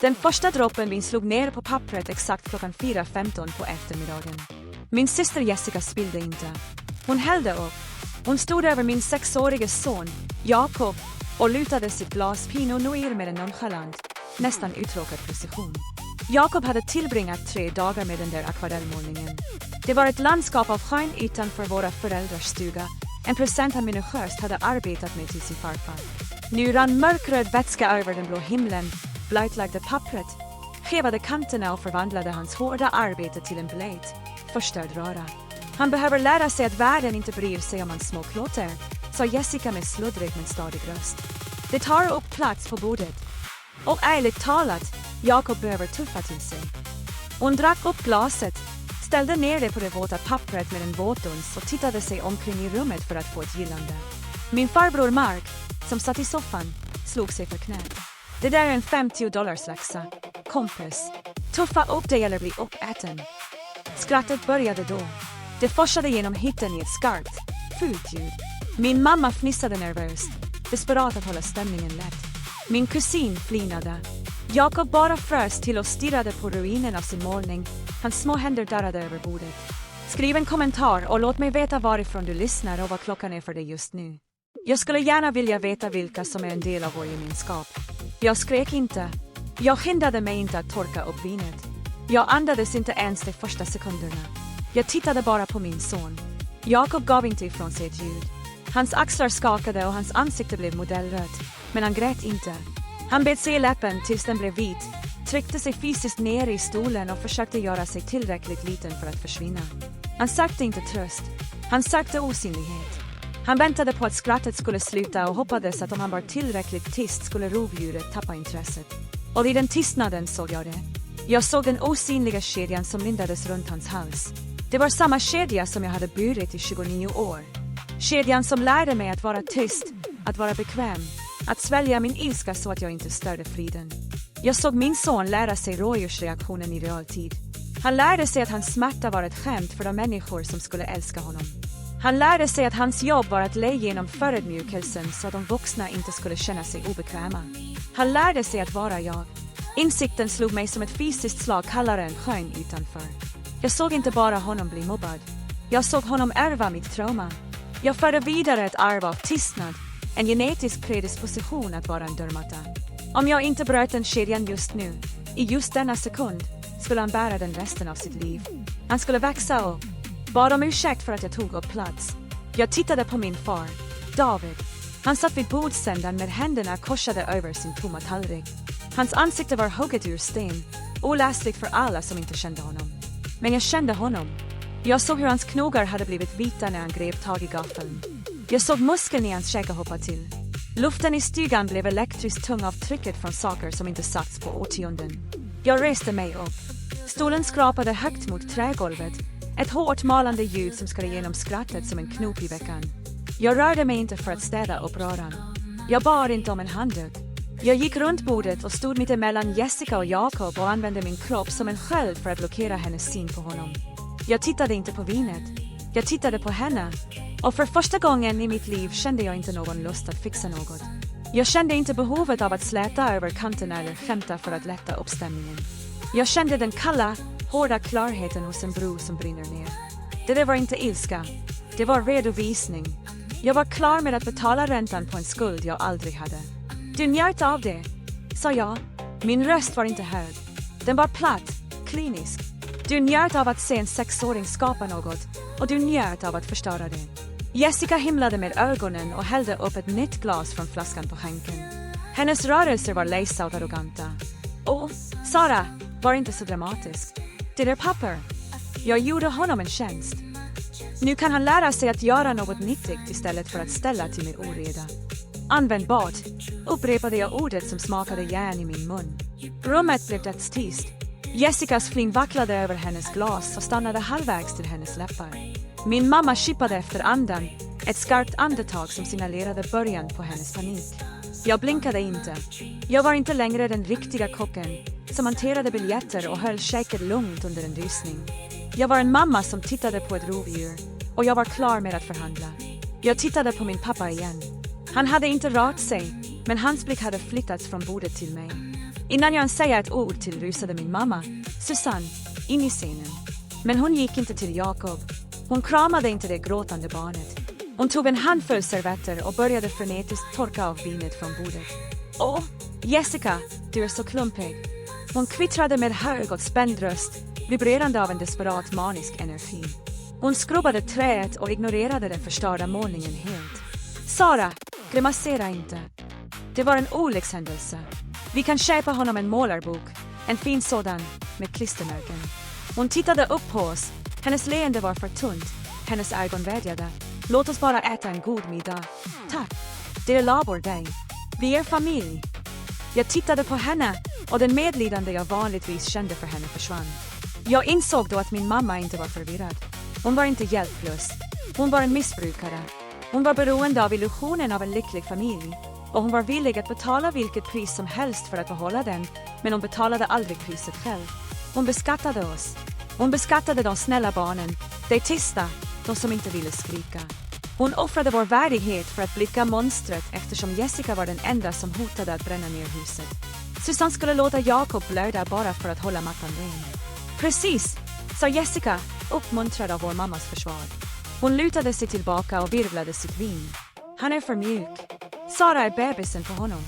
Den första droppen vin slog ner på pappret exakt klockan 4:15 på eftermiddagen. Min syster Jessica spillde inte. Hon hällde upp. Hon stod över min 6-årige son, Jakob, och lutade sitt glas Pinot Noir med en nonchalant, nästan uttråkad precision. Jakob hade tillbringat 3 dagar med den där akvarellmålningen. Det var ett landskap av skön utanför våra föräldrars stuga, en present han minutiöst hade arbetat med till sin farfar. Nu rann mörkröd vätska över den blå himlen, blötlagde pappret, skevade kanterna och förvandlade hans hårda arbete till en blöt, förstörd röra. Han behöver lära sig att världen inte bryr sig om hans små klåter, sa Jessica med sluddrig men stadig röst. Det tar upp plats på bordet. Och ärligt talat, Jakob behöver tuffa till sig. Hon drack upp glaset, ställde ner det på det våta pappret med en våtduns och tittade sig omkring i rummet för att få ett gillande. Min farbror Mark, som satt i soffan, slog sig för knät. Det där är en $50-läxa. Kompis. Tuffa upp dig eller bli uppäten. Skrattet började då. Det forsade genom hytten i ett skarpt, fult ljud. Min mamma fnissade nervöst, desperat att hålla stämningen lätt. Min kusin flinade. Jakob bara frös till och stirrade på ruinen av sin målning. Hans små händer darrade över bordet. Skriv en kommentar och låt mig veta varifrån du lyssnar och vad klockan är för dig just nu. Jag skulle gärna vilja veta vilka som är en del av vår gemenskap. Jag skrek inte. Jag skyndade mig inte att torka upp vinet. Jag andades inte ens de första sekunderna. Jag tittade bara på min son. Jakob gav inte ifrån sig ett ljud. Hans axlar skakade och hans ansikte blev modellrött, men han grät inte. Han bet sig i läppen tills den blev vit, tryckte sig fysiskt ner i stolen och försökte göra sig tillräckligt liten för att försvinna. Han sökte inte tröst. Han sökte osynlighet. Han väntade på att skrattet skulle sluta och hoppades att om han var tillräckligt tyst skulle rovdjuret tappa intresset. Och i den tystnaden såg jag det. Jag såg den osynliga kedjan som lindades runt hans hals. Det var samma kedja som jag hade burit i 29 år. Kedjan som lärde mig att vara tyst, att vara bekväm, att svälja min ilska så att jag inte störde friden. Jag såg min son lära sig rådjursreaktionen i realtid. Han lärde sig att hans smärta var ett skämt för de människor som skulle älska honom. Han lärde sig att hans jobb var att le genom förödmjukelsen så att de vuxna inte skulle känna sig obekväma. Han lärde sig att vara jag. Insikten slog mig som ett fysiskt slag kallare än skön utanför. Jag såg inte bara honom bli mobbad. Jag såg honom ärva mitt trauma. Jag förde vidare ett arv av tystnad, en genetisk predisposition att vara en dörrmatta. Om jag inte bröt den kedjan just nu, i just denna sekund, skulle han bära den resten av sitt liv. Han skulle växa upp. Bad om ursäkt för att jag tog upp plats. Jag tittade på min far, David. Han satt vid bordsändan med händerna korsade över sin tomma tallrik. Hans ansikte var hugget ur sten, oläsligt för alla som inte kände honom. Men jag kände honom. Jag såg hur hans knogar hade blivit vita när han grep tag i gaffeln. Jag såg muskeln i hans käke hoppa till. Luften i stugan blev elektriskt tung av trycket från saker som inte satts på årtionden. Jag reste mig upp. Stolen skrapade högt mot trägolvet. Ett hårt malande ljud som skar igenom skrattet som en knop i veckan. Jag rörde mig inte för att städa upp röran. Jag bad inte om en handduk. Jag gick runt bordet och stod mitt emellan Jessica och Jakob och använde min kropp som en sköld för att blockera hennes syn på honom. Jag tittade inte på vinet. Jag tittade på henne. Och för första gången i mitt liv kände jag inte någon lust att fixa något. Jag kände inte behovet av att släta över kanterna eller skämta för att lätta upp stämningen. Jag kände den kalla, hårda klarheten hos en bro som brinner ner. Det där var inte ilska. Det var redovisning. Jag var klar med att betala räntan på en skuld jag aldrig hade. Du njöt av det, sa jag. Min röst var inte hög. Den var platt, klinisk. Du njöt av att se en 6-åring skapa något och du njöt av att förstöra det. Jessica himlade med ögonen och hällde upp ett nytt glas från flaskan på skänken. Hennes rörelser var lejsa och arroganta. Och, Sara, var inte så dramatisk. Det är papper. Jag gjorde honom en tjänst. Nu kan han lära sig att göra något nyttigt istället för att ställa till med oreda. Användbart, upprepade jag ordet som smakade järn i min mun. Rummet blev dödstyst. Jessicas flin vacklade över hennes glas och stannade halvvägs till hennes läppar. Min mamma kippade efter andan, ett skarpt andetag som signalerade början på hennes panik. Jag blinkade inte. Jag var inte längre den riktiga kocken som hanterade biljetter och höll käket lugnt under en rysning. Jag var en mamma som tittade på ett rovdjur och jag var klar med att förhandla. Jag tittade på min pappa igen. Han hade inte rört sig, men hans blick hade flyttats från bordet till mig. Innan jag säger ett ord till rusade min mamma, Susanne, in i scenen. Men hon gick inte till Jakob. Hon kramade inte det gråtande barnet. Hon tog en handfull servetter och började frenetiskt torka av vinet från bordet. Åh, Jessica, du är så klumpig. Hon kvittrade med hög och spänd röst, vibrerande av en desperat manisk energi. Hon skrubbade träet och ignorerade den förstörda målningen helt. Sara, grimasera inte. Det var en olyckshändelse. Vi kan köpa honom en målarbok, en fin sådan, med klistermärken. Hon tittade upp på oss. Hennes leende var för tunt. Hennes ögon vädjade. Låt oss bara äta en god middag. Tack. Det är labor dig. Vi är familj. Jag tittade på henne och den medlidande jag vanligtvis kände för henne försvann. Jag insåg då att min mamma inte var förvirrad. Hon var inte hjälplös. Hon var en missbrukare. Hon var beroende av illusionen av en lycklig familj. Och hon var villig att betala vilket pris som helst för att behålla den. Men hon betalade aldrig priset själv. Hon beskattade oss. Hon beskattade de snälla barnen. De tysta, de som inte ville skrika. Hon offrade vår värdighet för att blicka monstret eftersom Jessica var den enda som hotade att bränna ner huset. Susanne skulle låta Jakob blöda bara för att hålla mattan ren. Precis, sa Jessica, uppmuntrad av vår mammas försvar. Hon lutade sig tillbaka och virvlade sitt vin. Han är för mjuk. Sara är bebisen för honom.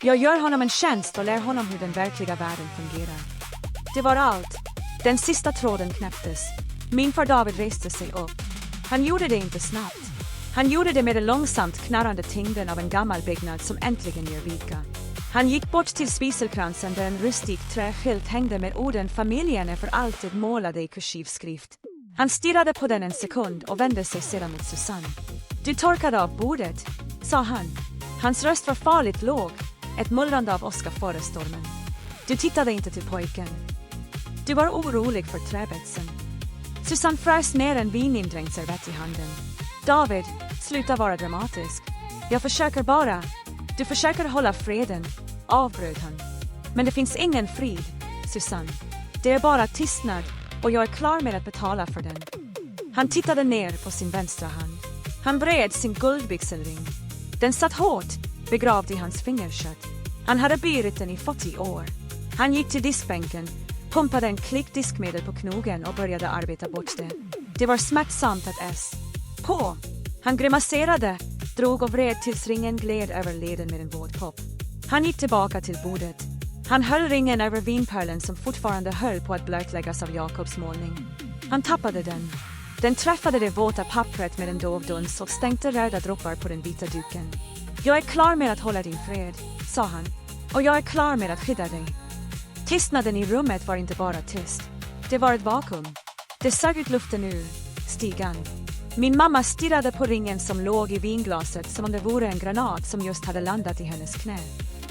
Jag gör honom en tjänst och lär honom hur den verkliga världen fungerar. Det var allt. Den sista tråden knäpptes. Min far David reste sig upp. Han gjorde det inte snabbt. Han gjorde det med den långsamt knarrande tyngden av en gammal byggnad som äntligen ger vika. Han gick bort till spiselkransen där en rustik träskylt hängde med orden familjen är för alltid målade i kursiv skrift. Han stirrade på den en sekund och vände sig sedan mot Susanne. Du torkade av bordet, sa han. Hans röst var farligt låg, ett mullrande av åska före stormen. Du tittade inte till pojken. Du var orolig för träbetsen. Susanne frös ner en vinindränkt servett i handen. David, sluta vara dramatisk. Jag försöker bara. Du försöker hålla freden, avbröt han. Men det finns ingen frid, Susanne. Det är bara tystnad och jag är klar med att betala för den. Han tittade ner på sin vänstra hand. Han vred sin guldbyxelring. Den satt hårt, begravd i hans fingerkött. Han hade burit den i 40 år. Han gick till diskbänken, pumpade en klick diskmedel på knogen och började arbeta bort det. Det var smärtsamt att på. Han grimaserade, drog och vred tills ringen gled över leden med en våt kopp. Han gick tillbaka till bordet. Han höll ringen över vinpärlen som fortfarande höll på att blötläggas av Jakobs målning. Han tappade den. Den träffade det våta pappret med en dov duns och stänkte röda droppar på den vita duken. Jag är klar med att hålla din fred, sa han. Och jag är klar med att skydda dig. Tystnaden i rummet var inte bara tyst. Det var ett vakuum. Det sög ut luften ur stigan. Min mamma stirrade på ringen som låg i vinglaset som om det vore en granat som just hade landat i hennes knä.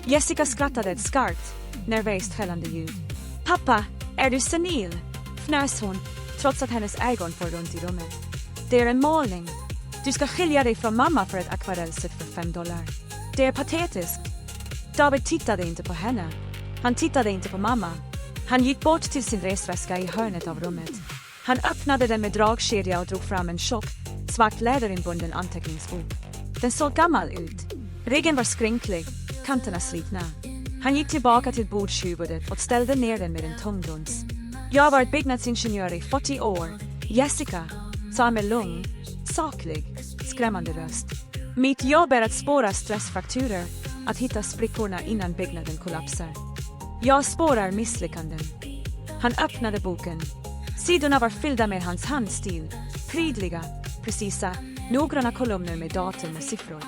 Jessica skrattade ett skarpt, nervöst skällande ljud. Pappa, är du senil? Fnös hon, trots att hennes ögon for runt i rummet. Det är en målning. Du ska skilja dig från mamma för ett akvarellset för $5. Det är patetiskt. David tittade inte på henne. Han tittade inte på mamma. Han gick bort till sin resväska i hörnet av rummet. Han öppnade den med dragkedja och drog fram en tjock, svart läderinbunden anteckningsbok. Den såg gammal ut. Ryggen var skrynklig, kanterna slitna. Han gick tillbaka till bordshuvudet och ställde ner den med en tung duns. Jag har varit byggnadsingenjör i 40 år. Jessica, sa han med lugn, saklig, skrämmande röst. Mitt jobb är att spåra stressfrakturer, att hitta sprickorna innan byggnaden kollapsar. Jag spårar misslyckanden. Han öppnade boken. Sidorna var fyllda med hans handstil, prydliga, precisa, noggranna kolumner med datum och siffror.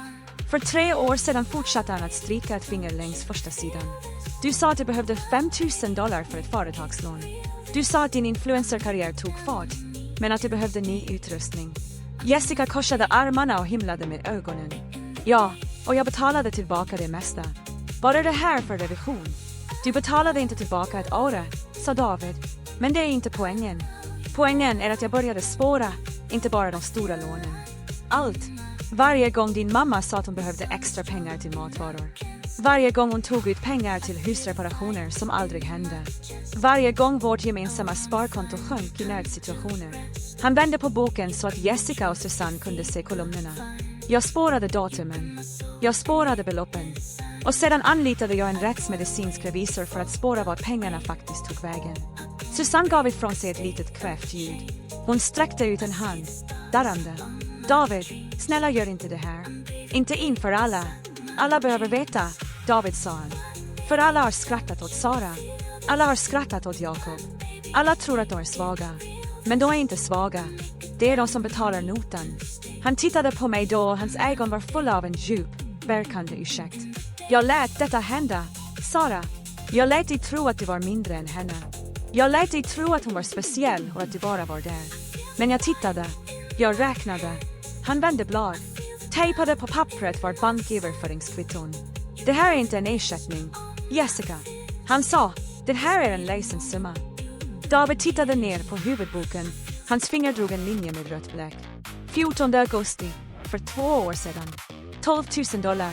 För 3 år sedan fortsatte han att stryka ett finger längs första sidan. Du sa att du behövde $5,000 för ett företagslån. Du sa att din influencerkarriär tog fart, men att du behövde ny utrustning. Jessica korsade armarna och himlade med ögonen. Ja, och jag betalade tillbaka det mesta. Vad är det här för revision? Du betalade inte tillbaka ett öre, sa David. Men det är inte poängen. Poängen är att jag började spåra, inte bara de stora lånen. Allt. Varje gång din mamma sa att hon behövde extra pengar till matvaror. Varje gång hon tog ut pengar till husreparationer som aldrig hände. Varje gång vårt gemensamma sparkonto sjönk i nödsituationer. Han vände på boken så att Jessica och Susanne kunde se kolumnerna. Jag spårade datumen. Jag spårade beloppen. Och sedan anlitade jag en rättsmedicinsk revisor för att spåra var pengarna faktiskt tog vägen. Susanne gav ifrån sig ett litet kvävt ljud. Hon sträckte ut en hand, darrande. David, snälla gör inte det här. Inte inför alla. Alla behöver veta, David sa han. För alla har skrattat åt Sara. Alla har skrattat åt Jakob. Alla tror att de är svaga. Men de är inte svaga. Det är de som betalar notan. Han tittade på mig då och hans ögon var fulla av en djup, verkande ursäkt. Jag lät detta hända, Sara. Jag lät dig tro att du var mindre än henne. Jag lät dig tro att hon var speciell och att du bara var där. Men jag tittade. Jag räknade. Han vände blad. Tejpade på pappret var banköverföringskvitton. Det här är inte en ersättning, Jessica. Han sa, det här är en ledsen summa. David tittade ner på huvudboken. Hans finger drog en linje med rött bläck. 14 augusti, för 2 år sedan. $12,000.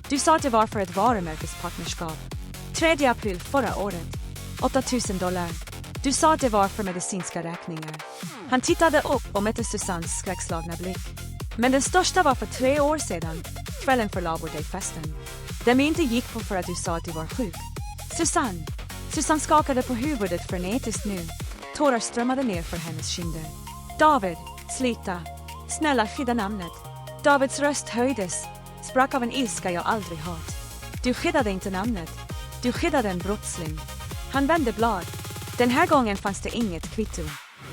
Du sa att det var för ett varumärkespartnerskap. 3 april förra året. $8,000. Du sa att det var för medicinska räkningar. Han tittade upp och mätte Susannes skräckslagna blick. Men den största var för 3 år sedan, kvällen för Labor Day-festen. Den inte gick på för att du sa att du var sjuk. Susanne skakade på huvudet frenetiskt nu. Tårar strömmade ner för hennes kinder. David, slita. Snälla, skydda namnet. Davids röst höjdes, sprack av en ilska jag aldrig hört. Du skyddade inte namnet. Du skyddade en brottsling. Han vände blad. Den här gången fanns det inget kvitto.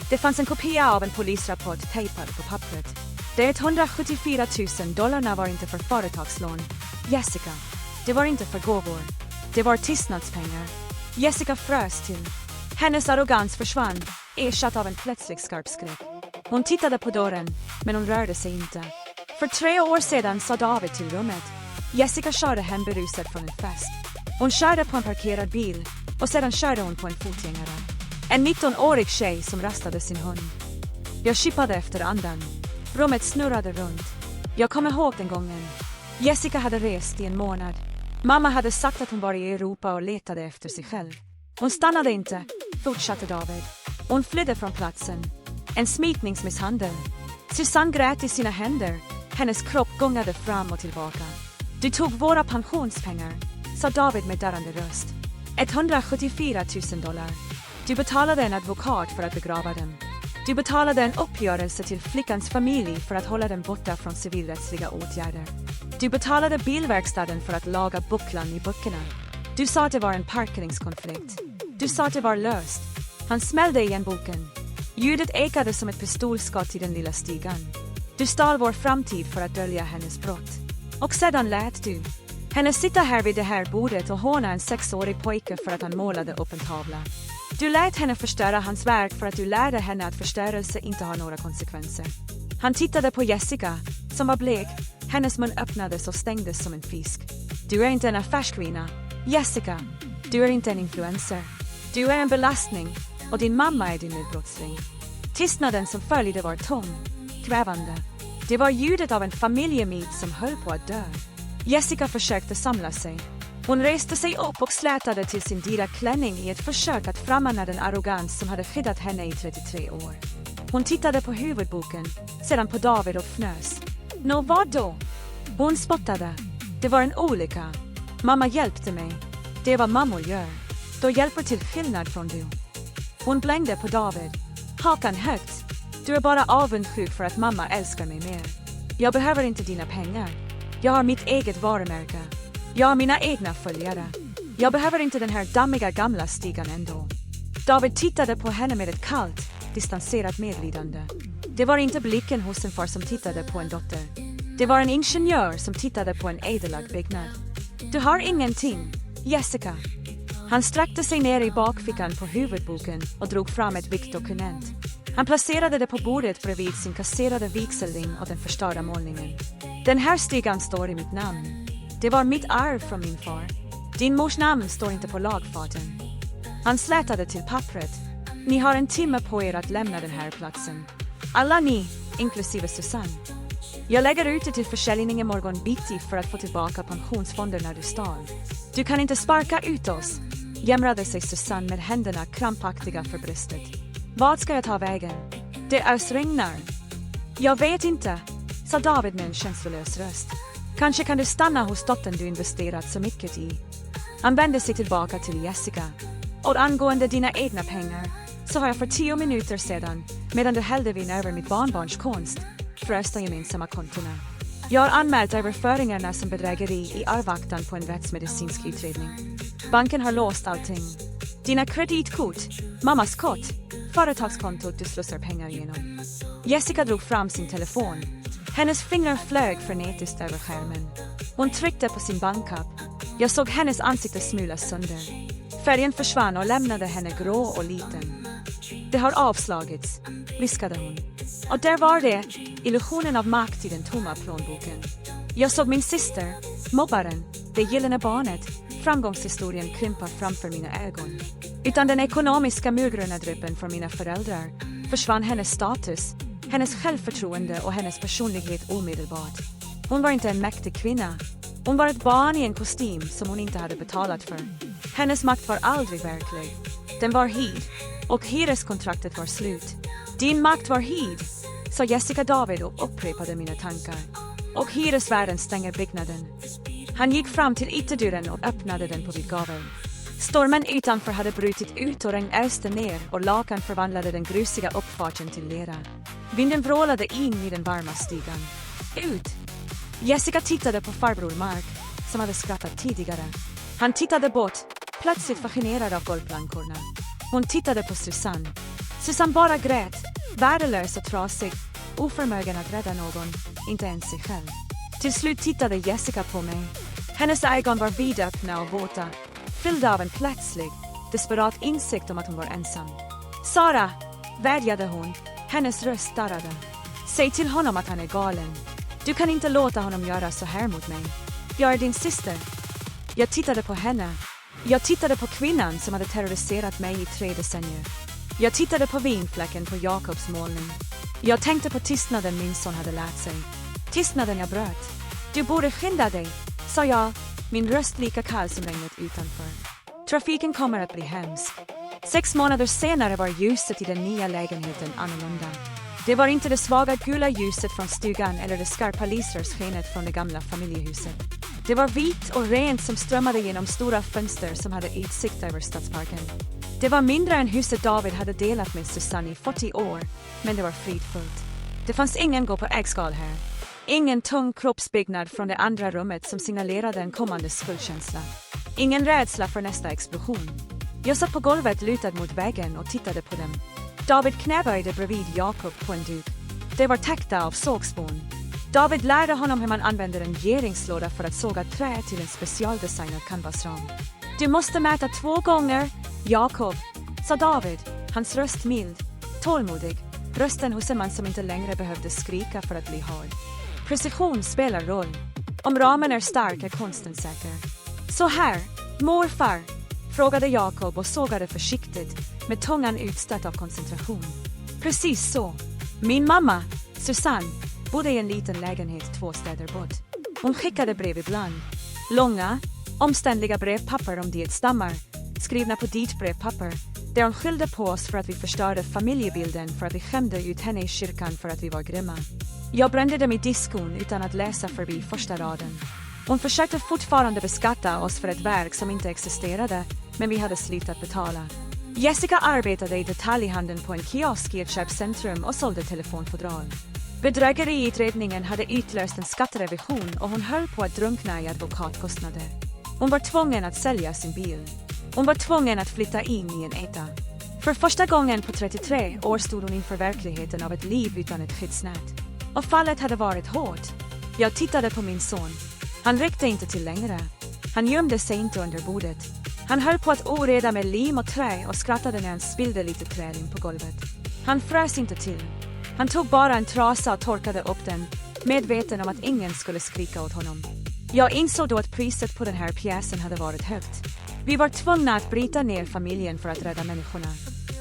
Det fanns en kopia av en polisrapport tejpad på pappret. Det $174,000 var inte för företagslån, Jessica. Det var inte för gåvor. Det var tystnadspengar. Jessica frös till. Hennes arrogans försvann, ersatt av en plötslig skarp skräck. Hon tittade på dörren, men hon rörde sig inte. För 3 år sedan sa David till rummet. Jessica körde hem berusad från en fest. Hon körde på en parkerad bil och sedan körde hon på en fotgängare. En 19-årig tjej som rastade sin hund. Jag kippade efter andan. Rummet snurrade runt. Jag kommer ihåg den gången. Jessica hade rest i en månad. Mamma hade sagt att hon var i Europa och letade efter sig själv. Hon stannade inte, fortsatte David. Hon flydde från platsen. En smitningsmisshandel. Susanne grät i sina händer. Hennes kropp gångade fram och tillbaka. Du tog våra pensionspengar, sa David med darrande röst. $174,000. Du betalade en advokat för att begrava dem. Du betalade en uppgörelse till flickans familj för att hålla dem borta från civilrättsliga åtgärder. Du betalade bilverkstaden för att laga bucklan i böckerna. Du sa att det var en parkeringskonflikt. Du sa att det var löst. Han smällde igen boken. Ljudet ekade som ett pistolskott i den lilla stigan. Du stal vår framtid för att dölja hennes brott. Och sedan lät du henne sitta här vid det här bordet och håna en 6-årig pojke för att han målade upp en tavla. Du lät henne förstöra hans verk för att du lärde henne att förstörelse inte har några konsekvenser. Han tittade på Jessica, som var blek. Hennes mun öppnades och stängdes som en fisk. Du är inte en affärskvinna, Jessica. Du är inte en influencer. Du är en belastning, och din mamma är din medbrottsling. Tystnaden som följde var tom, kvävande. Det var ljudet av en familjemyt som höll på att dö. Jessica försökte samla sig. Hon reste sig upp och slätade till sin dyra klänning i ett försök att frammana den arrogans som hade skyddat henne i 33 år. Hon tittade på huvudboken, sedan på David och fnös. Nå, vad då? Hon spottade. Det var en olycka. Mamma hjälpte mig. Det är vad mammor gör. Då hjälper till skillnad från du. Hon blängde på David. Hakan högt. Du är bara avundsjuk för att mamma älskar mig mer. Jag behöver inte dina pengar. Jag har mitt eget varumärke. Jag har mina egna följare. Jag behöver inte den här dammiga gamla stigan ändå. David tittade på henne med ett kallt, distanserat medlidande. Det var inte blicken hos en far som tittade på en dotter. Det var en ingenjör som tittade på en ädelagd byggnad. Du har ingenting, Jessica. Han sträckte sig ner i bakfickan på huvudboken och drog fram ett viktdokument. Han placerade det på bordet bredvid sin kasserade vigselring och den förstörda målningen. Den här stigan står i mitt namn. Det var mitt arv från min far. Din mors namn står inte på lagfaten. Han slätade till pappret. Ni har en timme på er att lämna den här platsen. Alla ni, inklusive Susanne. Jag lägger ut det till försäljning imorgon bitti för att få tillbaka pensionsfonderna du stal. Du kan inte sparka ut oss, jämrade sig Susanne med händerna krampaktiga för bröstet. Vad ska jag ta vägen? Det ösregnar. Jag vet inte, sa David med en känslolös röst. Kanske kan du stanna hos dottern du investerat så mycket i. Han vände sig tillbaka till Jessica. Och angående dina egna pengar, så har jag för 10 minuter sedan, medan du hällde vin över mitt barnbarns konst, första gemensamma kontona. Jag har anmält överföringarna som bedrägeri i avvaktan på en rättsmedicinsk utredning. Banken har låst allting. Dina kreditkort, mammas kort, företagskontot du slussar pengar igenom. Jessica drog fram sin telefon. Hennes fingrar flög frenetiskt över skärmen. Hon tryckte på sin bankapp. Jag såg hennes ansikte smulas sönder. Färgen försvann och lämnade henne grå och liten. Det har avslagits, viskade hon. Och där var det, illusionen av makt i den tomma plånboken. Jag såg min syster, mobbaren, det gyllene barnet, framgångshistorien krympa framför mina ögon. Utan den ekonomiska murgröna från mina föräldrar försvann hennes status, hennes självförtroende och hennes personlighet omedelbart. Hon var inte en mäktig kvinna. Hon var ett barn i en kostym som hon inte hade betalat för. Hennes makt var aldrig verklig. Den var hid. Och hyreskontraktet var slut. Din makt var hid, sa Jessica David och upprepade mina tankar. Och hyresvärden stänger byggnaden. Han gick fram till ytterdörren och öppnade den på vid gavel. Stormen utanför hade brutit ut och regn öste ner och lakan förvandlade den grusiga uppfarten till lera. Vinden vrålade in i den varma stugan. Ut! Jessica tittade på farbror Mark, som hade skrattat tidigare. Han tittade bort, plötsligt fascinerad av golvplankorna. Hon tittade på Susanne. Susanne bara grät, värdelös och trasig, oförmögen att rädda någon, inte ens sig själv. Till slut tittade Jessica på mig. Hennes ögon var vidöppna och våta, fyllda av en plötslig, desperat insikt om att hon var ensam. Sara, vädjade hon, hennes röst darrade. Säg till honom att han är galen. Du kan inte låta honom göra så här mot mig. Jag är din syster. Jag tittade på henne. Jag tittade på kvinnan som hade terroriserat mig i 3 decennier. Jag tittade på vinfläcken på Jakobs målning. Jag tänkte på tystnaden min son hade lärt sig. Tystnaden jag bröt. Du borde skynda dig, sa jag, min röst lika kall som regnet utanför. Trafiken kommer att bli hemsk. 6 månader senare var ljuset i den nya lägenheten annorlunda. Det var inte det svaga gula ljuset från stugan eller det skarpa lyserskenet från det gamla familjehuset. Det var vitt och rent som strömmade genom stora fönster som hade utsikt över stadsparken. Det var mindre än huset David hade delat med Susanne i 40 år, men det var fridfullt. Det fanns ingen gå på äggskal här. Ingen tung kroppsbyggnad från det andra rummet som signalerade en kommande skuldkänsla. Ingen rädsla för nästa explosion. Jag satt på golvet lutad mot väggen och tittade på dem. David knäböjde bredvid Jakob på en duk. Det var täckta av sågspån. David lärde honom hur man använder en geringslåda för att såga trä till en specialdesignad canvasram. Du måste mäta 2 gånger, Jakob, sa David, hans röst mild, tålmodig, rösten hos en man som inte längre behövde skrika för att bli hörd. Precision spelar roll. Om ramen är stark är konsten säker. Så här, morfar, frågade Jakob och sågade försiktigt, med tungan utstött av koncentration. Precis så. Min mamma, Susanne, bodde i en liten lägenhet 2 städer bort. Hon skickade brev ibland. Långa, omständliga brevpapper om dietstammar, skrivna på ditbrevpapper, där hon skyllde på oss för att vi förstörde familjebilden för att vi skämde ut henne i kyrkan för att vi var grymma. Jag brände dem i diskon utan att läsa förbi första raden. Hon försökte fortfarande beskatta oss för ett verk som inte existerade, men vi hade slutat betala. Jessica arbetade i detaljhandeln på en kiosk i ett köpcentrum och sålde telefonfodral. Bedrägeriutredningen hade utlöst en skatterevision och hon höll på att drunkna i advokatkostnader. Hon var tvungen att sälja sin bil. Hon var tvungen att flytta in i en etta. För första gången på 33 år stod hon inför verkligheten av ett liv utan ett skyddsnät. Och fallet hade varit hårt. Jag tittade på min son. Han räckte inte till längre. Han gömde sig inte under bordet. Han höll på att oreda med lim och trä och skrattade när han spillde lite trälim på golvet. Han frös inte till. Han tog bara en trasa och torkade upp den, medveten om att ingen skulle skrika åt honom. Jag insåg då att priset på den här pjäsen hade varit högt. Vi var tvungna att bryta ner familjen för att rädda människorna.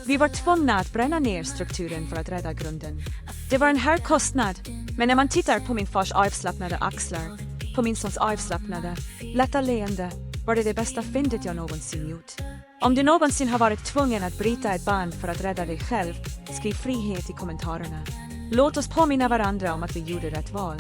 Vi var tvungna att bränna ner strukturen för att rädda grunden. Det var en hög kostnad, men när man tittar på min fars avslappnade axlar, på min sons avslappnade, lätta leende, var det bästa fyndet jag någonsin gjort. Om du någonsin har varit tvungen att bryta ett band för att rädda dig själv, skriv frihet i kommentarerna. Låt oss påminna varandra om att vi gjorde rätt val.